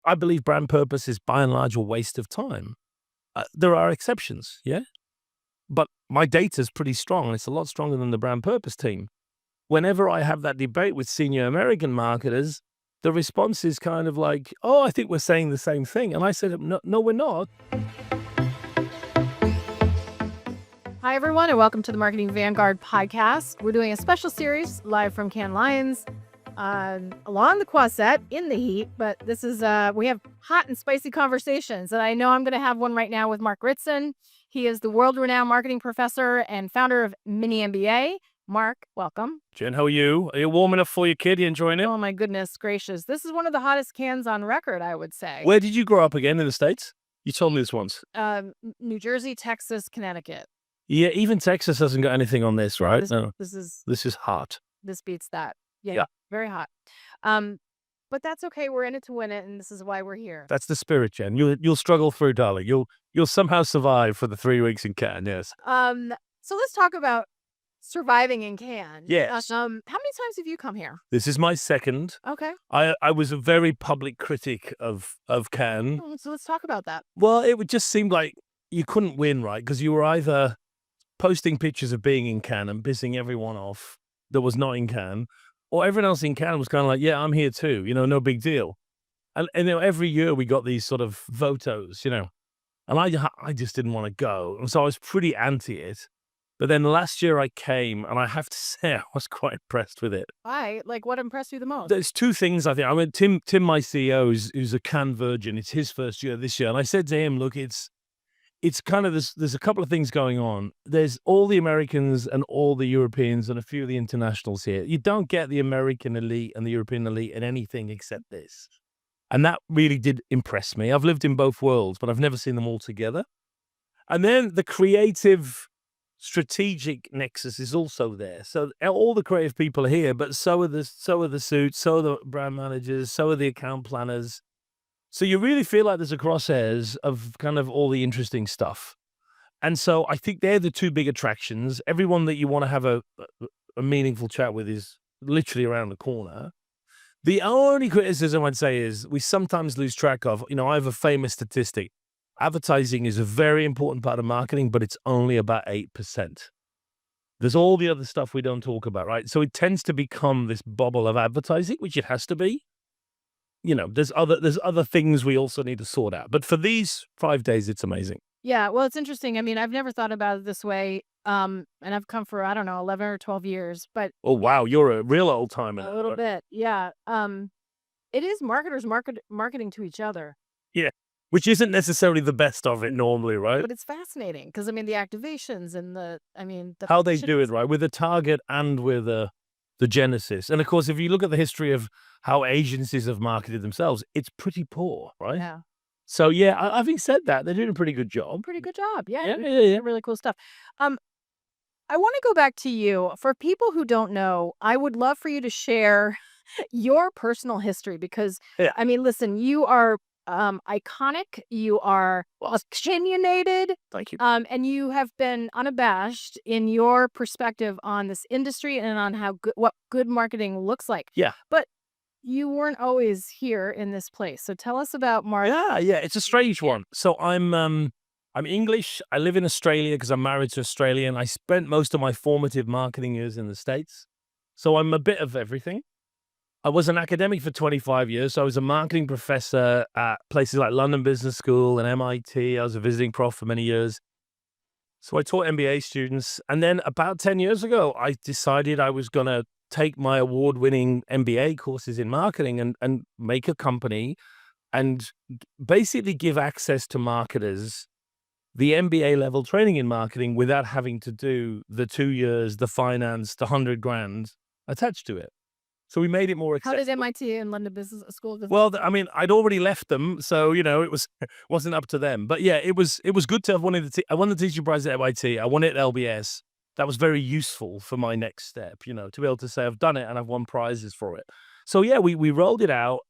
I believe brand purpose is by and large a waste of time. There are exceptions, yeah? But my data's pretty strong. It's a lot stronger than the brand purpose team. Whenever I have that debate with senior American marketers, the response is kind of like, oh, I think we're saying the same thing. And I said, no, we're not. Hi, everyone, and welcome to the Marketing Vanguard podcast. We're doing a special series live from Cannes Lions along the Quaset in the heat. But this is, we have hot and spicy conversations. And I know I'm going to have one right now with Mark Ritson. He is the world-renowned marketing professor and founder of MiniMBA. Mark, welcome. Jen, how are you? Are you warm enough for your kid? You enjoying it? Oh, my goodness gracious. This is one of the hottest cans on record, I would say. Where did you grow up again in the States? You told me this once. New Jersey, Texas, Connecticut. Yeah, even Texas hasn't got anything on this, right? This is hot. This beats that. Yeah. Very hot. But that's okay. We're in it to win it, and this is why we're here. That's the spirit, Jen. You'll struggle through, darling. You'll somehow survive for the 3 weeks in Cannes. Yes. So let's talk about surviving in Cannes. Yes. How many times have you come here? This is my second. Okay. I was a very public critic of Cannes. So let's talk about that. Well, it would just seem like you couldn't win, right? Because you were either posting pictures of being in Cannes and pissing everyone off that was not in Cannes, or everyone else in Cannes was kind of like, yeah, I'm here too, no big deal. And every year we got these sort of votos, and I just didn't want to go. And so I was pretty anti it. But then last year I came, and I have to say I was quite impressed with it. Why? Like, what impressed you the most? There's two things, I think. I mean, Tim, my CEO, who's a Cannes virgin. It's his first year this year. And I said to him, look, it's kind of, there's a couple of things going on. There's all the Americans and all the Europeans and a few of the internationals here. You don't get the American elite and the European elite in anything except this. And that really did impress me. I've lived in both worlds, but I've never seen them all together. And then the creative, strategic nexus is also there. So all the creative people are here, but so are the suits, so are the brand managers, so are the account planners. So you really feel like there's a crosshairs of kind of all the interesting stuff. And so I think they're the two big attractions. Everyone that you want to have a meaningful chat with is literally around the corner. The only criticism I'd say is we sometimes lose track of, I have a famous statistic. Advertising is a very important part of marketing, but it's only about 8%. There's all the other stuff we don't talk about, right? So it tends to become this bubble of advertising, which it has to be. There's other things we also need to sort out. But for these 5 days, it's amazing. Yeah, well, it's interesting. I mean, I've never thought about it this way. And I've come for, 11 or 12 years. But oh, wow, you're a real old timer. A little bit, yeah. It is marketers marketing to each other. Yeah, which isn't necessarily the best of it normally, right? But it's fascinating because, the activations and the how they do it, right? With the target and with the genesis. And of course, if you look at the history of how agencies have marketed themselves, it's pretty poor, right? Yeah. So yeah, having said that, they're doing a pretty good job. Yeah. Really cool stuff. I want to go back to you. For people who don't know, I would love for you to share your personal history because, listen, you are iconic. You are opinionated. Thank you. And you have been unabashed in your perspective on this industry and on what good marketing looks like. Yeah. But you weren't always here in this place. So tell us about Mark. Yeah. It's a strange one. So I'm English. I live in Australia because I'm married to Australian. I spent most of my formative marketing years in the States. So I'm a bit of everything. I was an academic for 25 years. So I was a marketing professor at places like London Business School and MIT. I was a visiting prof for many years. So I taught MBA students. And then about 10 years ago, I decided I was going to take my award-winning MBA courses in marketing and make a company and basically give access to marketers the MBA level training in marketing without having to do the 2 years, the finance, the 100 grand attached to it. So we made it more accessible. How did MIT and London Business School? Well, I'd already left them, so it wasn't up to them. But yeah, it was good to have I won the teaching prize at MIT. I won it at LBS. That was very useful for my next step, to be able to say I've done it and I've won prizes for it. So yeah, we rolled it out.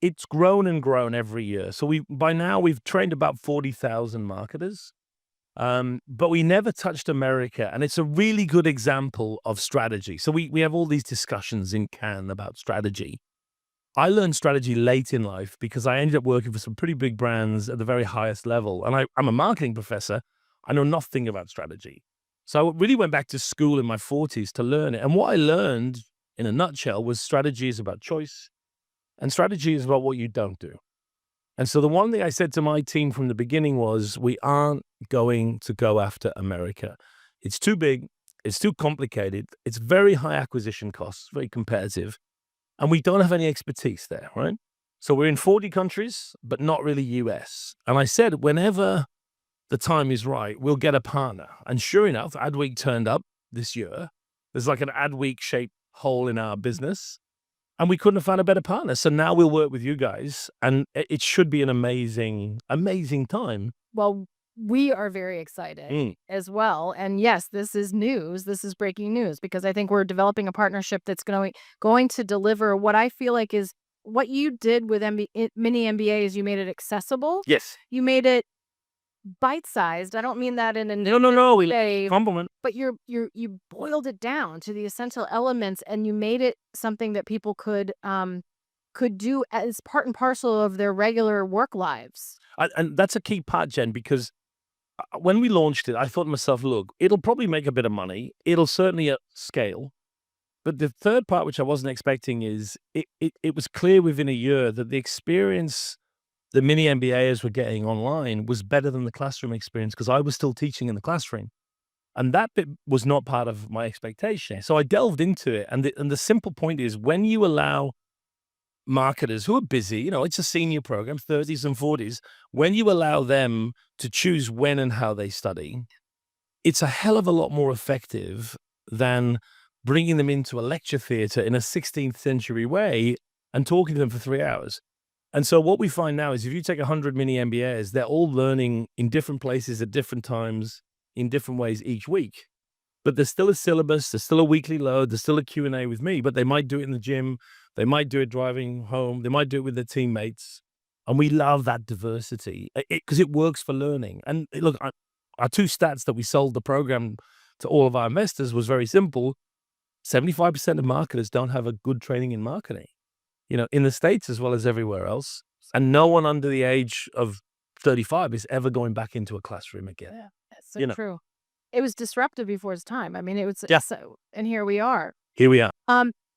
It's grown and grown every year. So by now we've trained about 40,000 marketers. But we never touched America, and it's a really good example of strategy. So we have all these discussions in Cannes about strategy. I learned strategy late in life because I ended up working for some pretty big brands at the very highest level. And I'm a marketing professor. I know nothing about strategy. So I really went back to school in my 40s to learn it. And what I learned in a nutshell was strategy is about choice and strategy is about what you don't do. And so the one thing I said to my team from the beginning was, we aren't going to go after America. It's too big. It's too complicated. It's very high acquisition costs, very competitive. And we don't have any expertise there, right? So we're in 40 countries, but not really US. And I said, whenever the time is right, we'll get a partner. And sure enough, Adweek turned up this year. There's like an Adweek shaped hole in our business. And we couldn't have found a better partner. So now we'll work with you guys. And it should be an amazing, amazing time. Well, we are very excited as well. And yes, this is news. This is breaking news because I think we're developing a partnership that's going to deliver what I feel like is what you did with MiniMBA is you made it accessible. Yes. You made it bite-sized. I don't mean that in a No. way, Compliment. but you boiled it down to the essential elements and you made it something that people could do as part and parcel of their regular work lives. And that's a key part, Jen, because when we launched it, I thought to myself, look, it'll probably make a bit of money. It'll certainly scale. But the third part, which I wasn't expecting, is it was clear within a year that the experience the mini MBAs were getting online was better than the classroom experience because I was still teaching in the classroom. And that bit was not part of my expectation. So I delved into it. And the simple point is when you allow marketers who are busy, it's a senior program, 30s and 40s, when you allow them to choose when and how they study, it's a hell of a lot more effective than bringing them into a lecture theater in a 16th century way and talking to them for 3 hours. And so what we find now is if you take 100 mini MBAs, they're all learning in different places at different times in different ways each week. But there's still a syllabus, there's still a weekly load, there's still a Q&A with me, but they might do it in the gym, they might do it driving home, they might do it with their teammates. And we love that diversity because it works for learning. And look, our two stats that we sold the program to all of our investors was very simple. 75% of marketers don't have a good training in marketing, in the States as well as everywhere else. And no one under the age of 35 is ever going back into a classroom again. Yeah, that's so true. It was disruptive before its time. I mean, it was, so, and here we are. Here we are.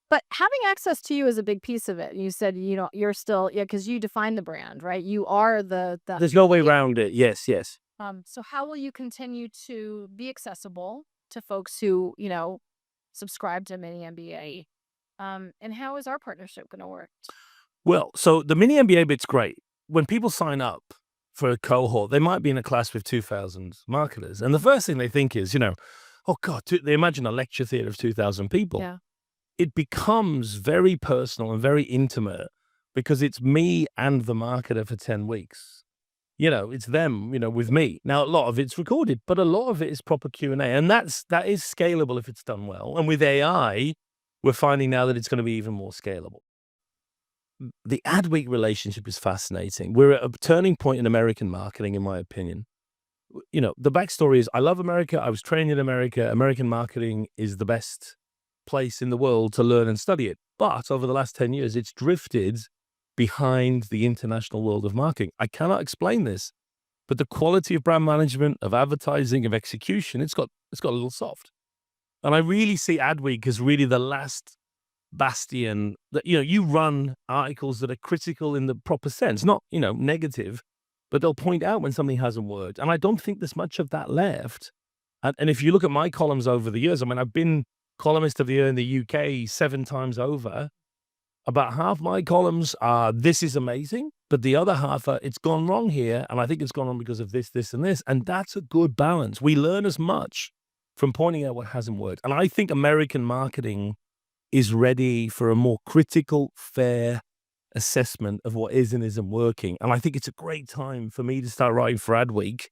But having access to you is a big piece of it. You said, you're still, because you define the brand, right? You are the There's no way around it. Yes. So how will you continue to be accessible to folks who, subscribe to MiniMBA? And how is our partnership going to work? Well, so the mini MBA bit's great. When people sign up for a cohort, they might be in a class with 2,000 marketers. And the first thing they think is, oh God, they imagine a lecture theater of 2,000 people. Yeah. It becomes very personal and very intimate because it's me and the marketer for 10 weeks. It's them, with me. Now, a lot of it's recorded, but a lot of it is proper Q&A. And that is scalable if it's done well. And with AI, we're finding now that it's going to be even more scalable. The Adweek relationship is fascinating. We're at a turning point in American marketing, in my opinion. The backstory is I love America. I was trained in America. American marketing is the best place in the world to learn and study it. But over the last 10 years, it's drifted behind the international world of marketing. I cannot explain this, but the quality of brand management, of advertising, of execution, it's got a little soft. And I really see Adweek as really the last bastion that, you run articles that are critical in the proper sense, not, negative, but they'll point out when something hasn't worked. And I don't think there's much of that left. And if you look at my columns over the years, I've been columnist of the year in the UK 7 times over. About half my columns are, this is amazing, but the other half are, it's gone wrong here. And I think it's gone wrong because of this, this, and this. And that's a good balance. We learn as much from pointing out what hasn't worked. And I think American marketing is ready for a more critical, fair assessment of what is and isn't working. And I think it's a great time for me to start writing for Adweek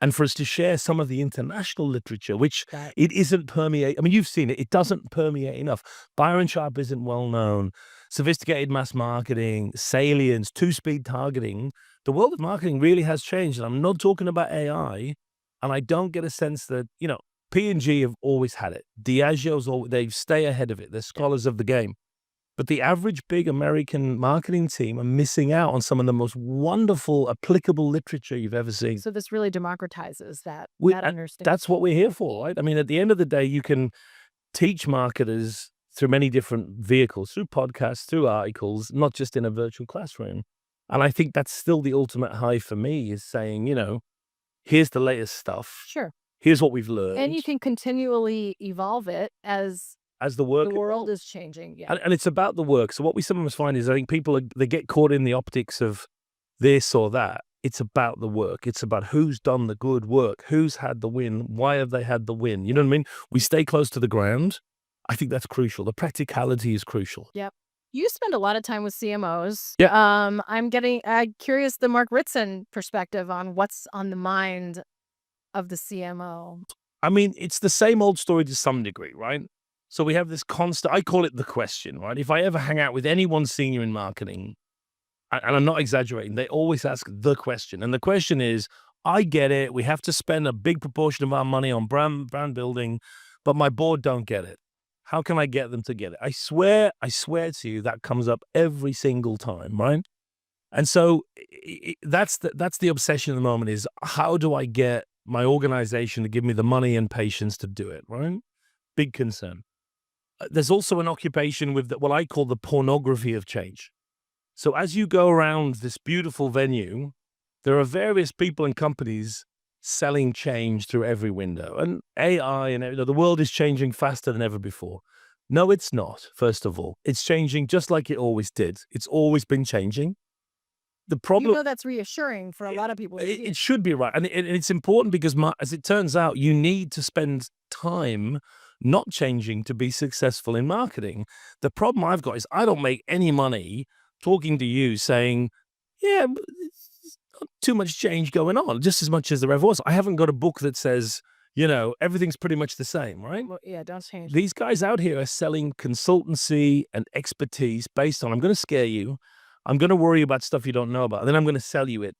and for us to share some of the international literature, which it isn't permeate. You've seen it. It doesn't permeate enough. Byron Sharp isn't well known. Sophisticated mass marketing, salience, 2-speed targeting. The world of marketing really has changed. And I'm not talking about AI. And I don't get a sense that, P&G have always had it. Diageo's they stay ahead of it. They're scholars of the game. But the average big American marketing team are missing out on some of the most wonderful, applicable literature you've ever seen. So this really democratizes that And understanding. that's what we're here for, right? I mean, at the end of the day, you can teach marketers through many different vehicles, through podcasts, through articles, not just in a virtual classroom. And I think that's still the ultimate high for me, is saying, here's the latest stuff. Sure. Here's what we've learned. And you can continually evolve it as the work the world is changing. Yeah. And it's about the work. So what we sometimes find is I think people they get caught in the optics of this or that. It's about the work. It's about who's done the good work, who's had the win, why have they had the win. You know what I mean? We stay close to the ground. I think that's crucial. The practicality is crucial. Yep. You spend a lot of time with CMOs. Yeah. I'm curious the Mark Ritson perspective on what's on the mind of the CMO. I mean, it's the same old story to some degree, right? So we have this constant, I call it the question, right? If I ever hang out with anyone senior in marketing, and I'm not exaggerating, they always ask the question. And the question is, I get it. We have to spend a big proportion of our money on brand building, but my board don't get it. How can I get them to get it? I swear to you, that comes up every single time, right? And so that's the obsession at the moment, is how do I get my organization to give me the money and patience to do it, right? Big concern. There's also an occupation with what I call the pornography of change. So as you go around this beautiful venue, there are various people and companies selling change through every window. And AI and the world is changing faster than ever before. No, it's not, first of all. It's changing just like it always did. It's always been changing. The problem, that's reassuring for a lot of people. It should be, right. And it's important because, as it turns out, you need to spend time not changing to be successful in marketing. The problem I've got is I don't make any money talking to you saying, yeah, it's not too much change going on, just as much as there ever was. I haven't got a book that says, everything's pretty much the same, right? Well, yeah, don't change. These guys out here are selling consultancy and expertise based on, I'm going to scare you. I'm going to worry about stuff you don't know about. And then I'm going to sell you it,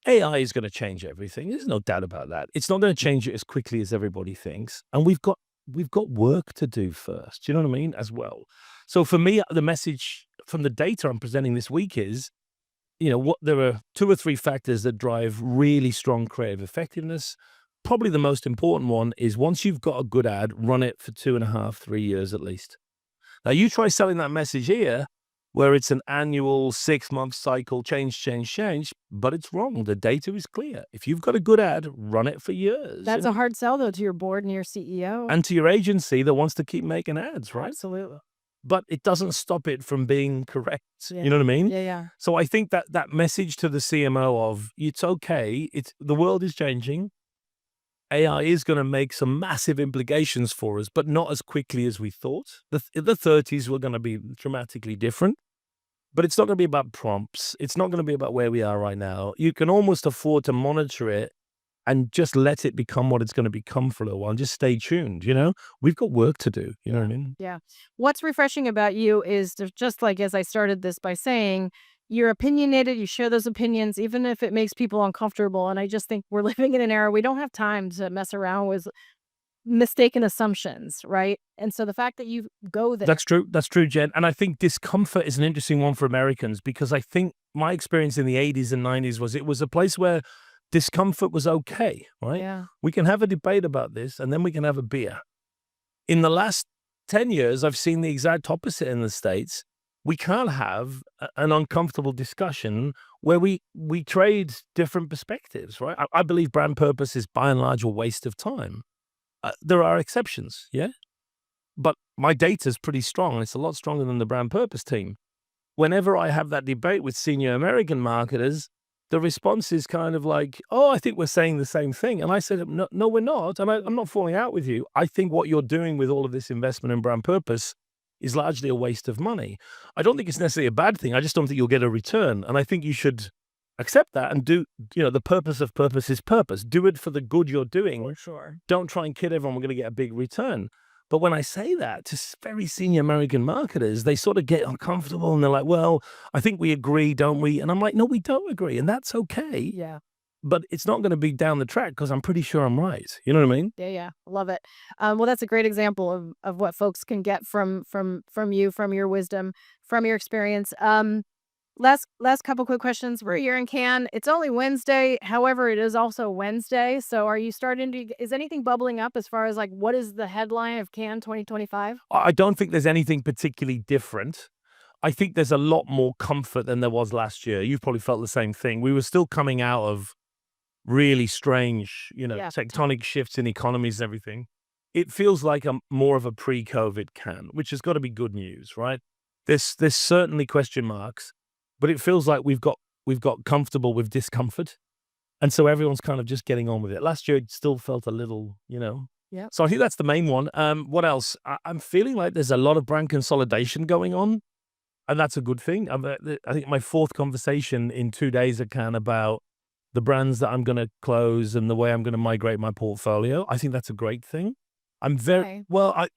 AI is going to change everything. There's no doubt about that. It's not going to change it as quickly as everybody thinks. And we've got work to do first. You know what I mean? As well. So for me, the message from the data I'm presenting this week is, there are 2 or 3 factors that drive really strong creative effectiveness. Probably the most important one is, once you've got a good ad, run it for 2.5, 3 years at least. Now you try selling that message here, where it's an annual 6-month cycle, change, but it's wrong. The data is clear. If you've got a good ad, run it for years. That's a hard sell, though, to your board and your CEO. And to your agency that wants to keep making ads, right? Absolutely. But it doesn't stop it from being correct. Yeah. You know what I mean? Yeah. So I think that message to the CMO of, it's okay, the world is changing. AI is going to make some massive implications for us, but not as quickly as we thought. The 30s were going to be dramatically different. But it's not going to be about prompts. It's not going to be about where we are right now. You can almost afford to monitor it and just let it become what it's going to become for a little while, and just stay tuned. We've got work to do. You know what I mean? Yeah. What's refreshing about you is, just like, as I started this by saying, you're opinionated, you share those opinions, even if it makes people uncomfortable. And I just think we're living in an era, we don't have time to mess around with mistaken assumptions, right? And so the fact that you go there. That's true, Jen. And I think discomfort is an interesting one for Americans, because I think my experience in the 80s and 90s was, it was a place where discomfort was okay, right? Yeah. We can have a debate about this, and then we can have a beer. In the last 10 years, I've seen the exact opposite in the States. We can't have an uncomfortable discussion where we trade different perspectives, right? I believe brand purpose is by and large a waste of time. There are exceptions, yeah? But my data is pretty strong. It's a lot stronger than the brand purpose team. Whenever I have that debate with senior American marketers, the response is kind of like, oh, I think we're saying the same thing. And I said, no, we're not. And I'm not falling out with you. I think what you're doing with all of this investment in brand purpose is largely a waste of money. I don't think it's necessarily a bad thing. I just don't think you'll get a return. And I think you should accept that and do, the purpose of purpose is purpose. Do it for the good you're doing. For sure. Don't try and kid everyone we're going to get a big return. But when I say that to very senior American marketers, they sort of get uncomfortable and they're like, well, I think we agree, don't we? And I'm like, no, we don't agree. And that's okay. Yeah. but it's not going to be down the track because I'm pretty sure I'm right. You know what I mean? Yeah. Love it. Well, that's a great example of what folks can get from you, from your wisdom, from your experience. Last couple quick questions. We're here in Cannes. It's only Wednesday. However, it is also Wednesday. So are you is anything bubbling up as far as like, what is the headline of Cannes 2025? I don't think there's anything particularly different. I think there's a lot more comfort than there was last year. You've probably felt the same thing. We were still coming out of really strange, Yeah. tectonic shifts in economies and everything. It feels like more of a pre-COVID Cannes, which has got to be good news, right? There's certainly question marks, but it feels like we've got comfortable with discomfort, and so everyone's kind of just getting on with it. Last year, it still felt a little, Yeah. So I think that's the main one. What else? I'm feeling like there's a lot of brand consolidation going on, and that's a good thing. I think my fourth conversation in 2 days at Cannes about the brands that I'm going to close and the way I'm going to migrate my portfolio. I think that's a great thing. I'm very Okay.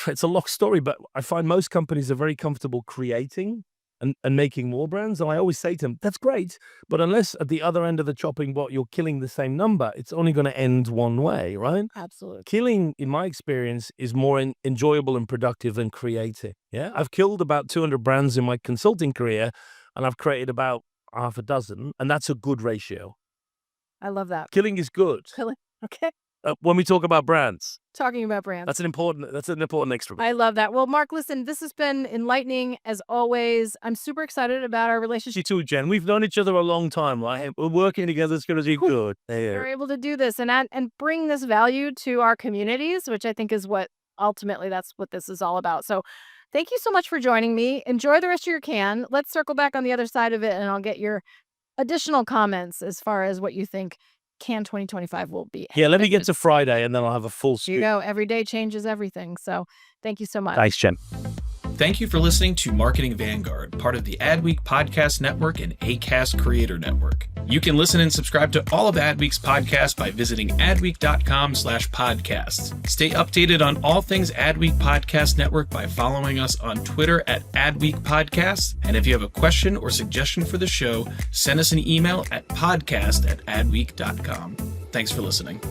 it's a long story, but I find most companies are very comfortable creating and making more brands. And I always say to them, that's great, but unless at the other end of the chopping block, you're killing the same number, it's only going to end one way, right? Absolutely. Killing, in my experience, is more enjoyable and productive than creating. Yeah. I've killed about 200 brands in my consulting career, and I've created about half a dozen, and that's a good ratio. I love that. Killing is good. Okay. When we talk about brands, Talking about brands. that's an important extra. I love that. Well, Mark, listen, this has been enlightening as always. I'm super excited about our relationship. You too, Jen. We've known each other a long time, right? We're working together. It's going to be good. We're able to do this and bring this value to our communities, which I think is what ultimately that's what this is all about. So thank you so much for joining me. Enjoy the rest of your Cannes. Let's circle back on the other side of it, and I'll get your additional comments as far as what you think Cannes 2025 will be. Yeah, let me get to Friday, and then I'll have a full scoop. You go. Every day changes everything. So thank you so much. Thanks, Jen. Thank you for listening to Marketing Vanguard, part of the Adweek Podcast Network and Acast Creator Network. You can listen and subscribe to all of Adweek's podcasts by visiting adweek.com/podcasts. Stay updated on all things Adweek Podcast Network by following us on Twitter at Adweek Podcasts. And if you have a question or suggestion for the show, send us an email at podcast@adweek.com. Thanks for listening.